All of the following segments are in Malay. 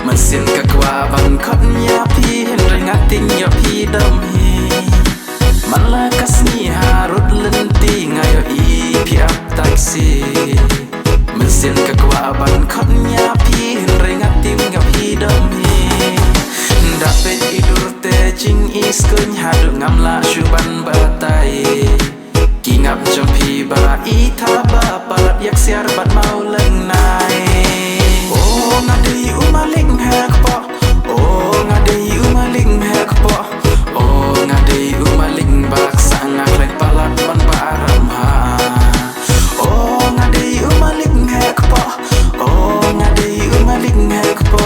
Mesin kekuatan kotnya pi ringatingnya pi demi Malakas ni harut lenting ayo i piap taksi Mesin kekuatan kotnya pi ringatingnya pi demi Dapat idur te jing iskuny haduk ngamla syuban batai Kingap jampi ba itaba palat yak siar bat mau lengnai Oh ngadei umaling hekpo Oh ngadei umaling hekpo Oh ngadei umaling baksa ngaklek palat ban baram ha Oh ngadei umaling hekpo Oh ngadei umaling hekpo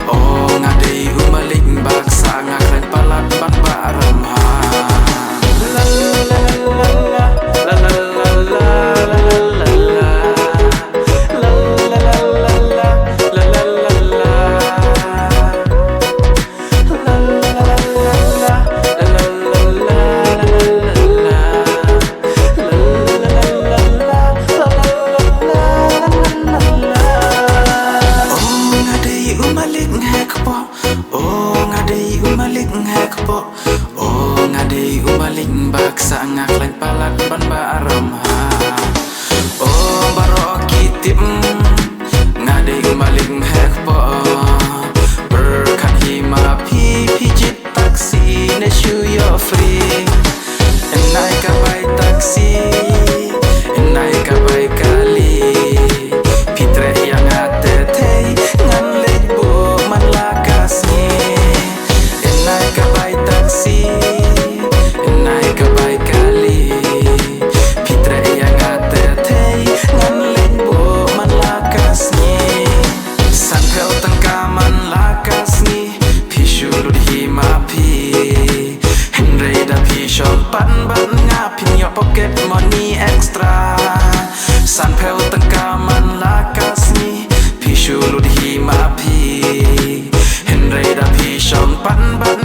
Oh ngadei umaling baksa ngaklek palat ban baram ha La la la la la la la la la Oh ngadei umaling baksa ngaklek palat ban baram ha Oh baro kitip ngadei umaling hekpo berkat hima pijit taksi ne shuyo free enai kabai taksi enai kabai kali pitre yang atete ngan lebo man lakasni enai kabai taksi enai kabai kali pitre yang atete ngan lebo man lakasni sanpel tengkaman lakasni pishulut hima pi henry da pishon pan ban ngapin yo pocket money extra sanpel tengkaman lakasni pishulut hima pi henry da pishon pan ban